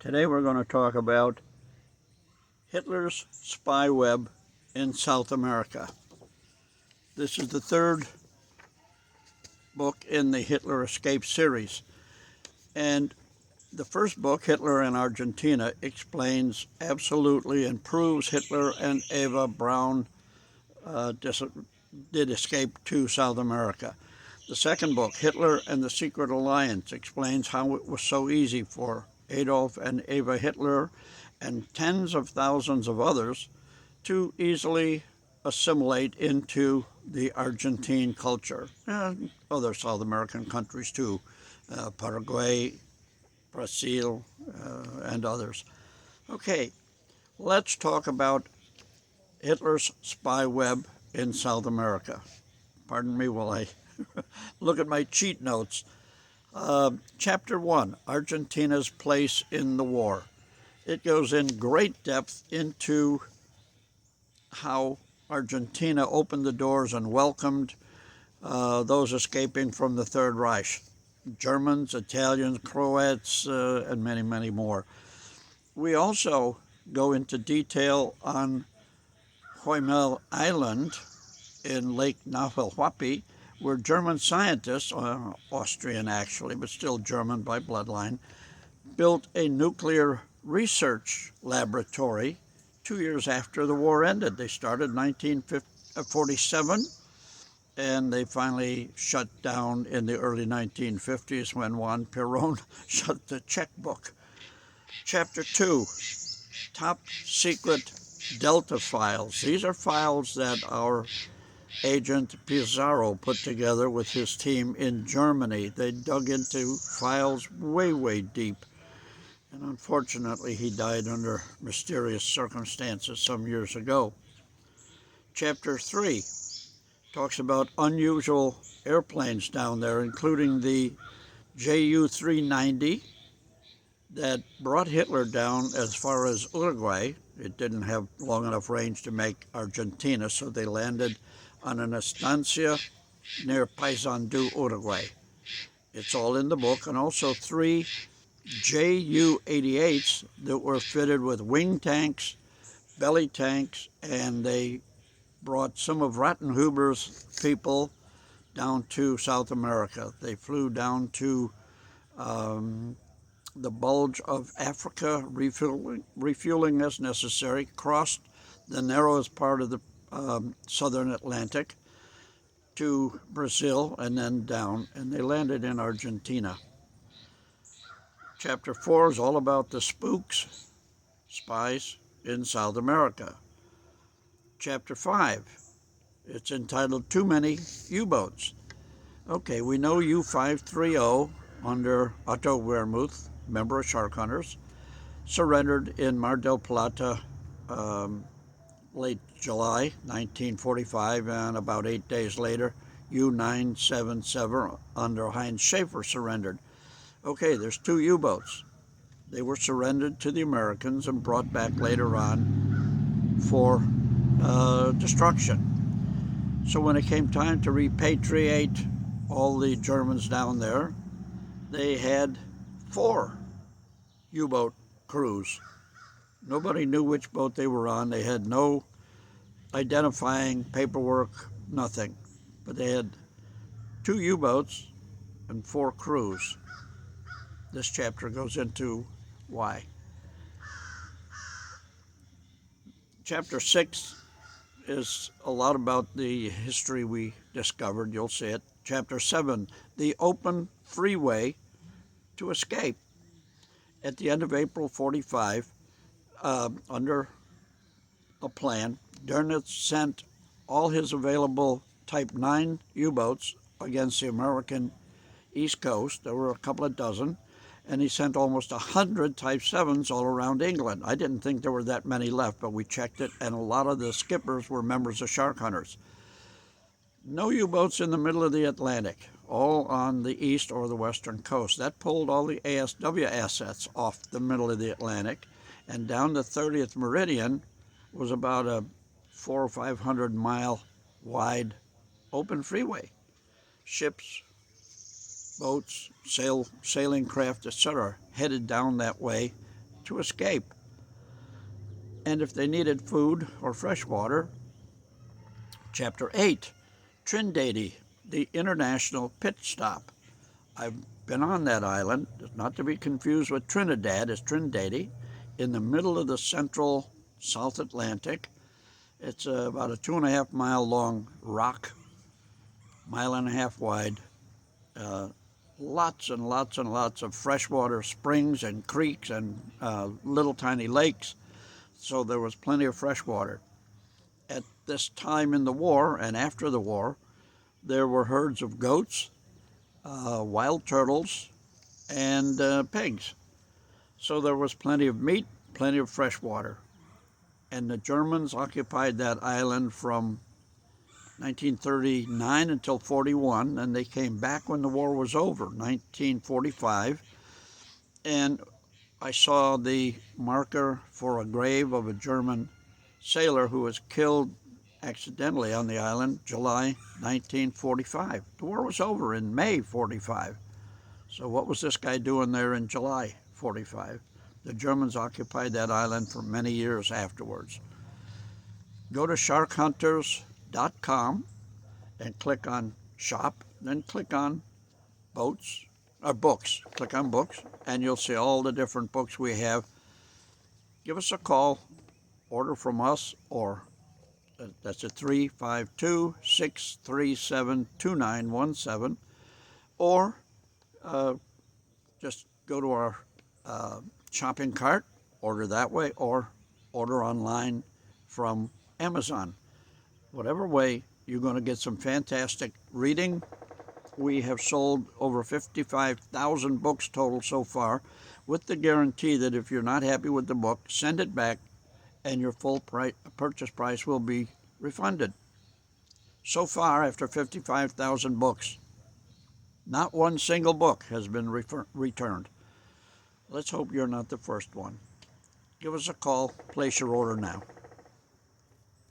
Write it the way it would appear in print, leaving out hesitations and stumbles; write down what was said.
Today we're going to talk about Hitler's spy web in South America. This is the third book in the Hitler Escape series. And the first book, Hitler in Argentina, explains absolutely and proves Hitler and Eva Braun did escape to South America. The second book, Hitler and the Secret Alliance, explains how it was so easy for Adolf and Eva Hitler and tens of thousands of others to easily assimilate into the Argentine culture, and other South American countries too, Paraguay, Brazil, and others. Okay, let's talk about Hitler's spy web in South America. Pardon me while I look at my cheat notes. Chapter 1, Argentina's place in the war. It goes in great depth into how Argentina opened the doors and welcomed those escaping from the Third Reich. Germans, Italians, Croats, and many, many more. We also go into detail on Huemel Island in Lake Nahuelhuapi, where German scientists, Austrian actually, but still German by bloodline, built a nuclear research laboratory 2 years after the war ended. They started in 1947, and they finally shut down in the early 1950s when Juan Perón shut the checkbook. Chapter 2, Top Secret Delta Files. These are files that our agent Pizarro put together with his team in Germany. They dug into files way, way deep. And unfortunately, he died under mysterious circumstances some years ago. Chapter 3 talks about unusual airplanes down there, including the Ju-390 that brought Hitler down as far as Uruguay. It didn't have long enough range to make Argentina, so they landed on an estancia near Paysandú, Uruguay. It's all in the book, and also 3 Ju-88s that were fitted with wing tanks, belly tanks, and they brought some of Rattenhuber's people down to South America. They flew down to the bulge of Africa, refueling as necessary, crossed the narrowest part of the southern Atlantic to Brazil, and then down, and they landed in Argentina. Chapter 4 is all about the spooks, spies in South America. Chapter 5, it's entitled Too Many U-Boats. Okay, we know U-530 under Otto Wermuth, member of Sharkhunters, surrendered in Mar del Plata late July 1945, and about 8 days later, U-977 under Heinz Schaefer surrendered. Okay, there's 2 U-boats. They were surrendered to the Americans and brought back later on for destruction. So when it came time to repatriate all the Germans down there, they had 4 U-boat crews. Nobody knew which boat they were on. They had no identifying paperwork, nothing. But they had 2 U-boats and 4 crews. This chapter goes into why. Chapter 6 is a lot about the history we discovered. You'll see it. Chapter 7, the open freeway to escape. At the end of April 45, under a plan, Dönitz sent all his available Type 9 U-boats against the American East Coast. There were a couple of dozen, and he sent almost 100 Type 7s all around England. I didn't think there were that many left, but we checked it, and a lot of the skippers were members of Sharkhunters. No U-boats in the middle of the Atlantic, all on the east or the western coast. That pulled all the ASW assets off the middle of the Atlantic, and down the 30th meridian was about a 400 or 500 mile wide open freeway. Ships, boats, sailing craft, etc., headed down that way to escape. And if they needed food or fresh water, Chapter 8, Trindade, the international pit stop. I've been on that island, not to be confused with Trinidad, it's Trindade, in the middle of the central South Atlantic. It's about a 2.5 mile long rock, mile and a half wide. Lots and lots and lots of freshwater springs and creeks and little tiny lakes. So there was plenty of fresh water. At this time in the war and after the war, there were herds of goats, wild turtles, and pigs. So there was plenty of meat, plenty of fresh water. And the Germans occupied that island from 1939 until 41, and they came back when the war was over, 1945. And I saw the marker for a grave of a German sailor who was killed accidentally on the island, July 1945. The war was over in May 45. So what was this guy doing there in July 45? The Germans occupied that island for many years afterwards. Go to sharkhunters.com and click on shop, then click on books. Click on books, and you'll see all the different books we have. Give us a call, order from us, or that's at 352-637-2917, or just go to our shopping cart, order that way, or order online from Amazon. Whatever way, you're going to get some fantastic reading. We have sold over 55,000 books total so far, with the guarantee that if you're not happy with the book, send it back and your full purchase price will be refunded. So far, after 55,000 books, not one single book has been returned. Let's hope you're not the first one. Give us a call, place your order now.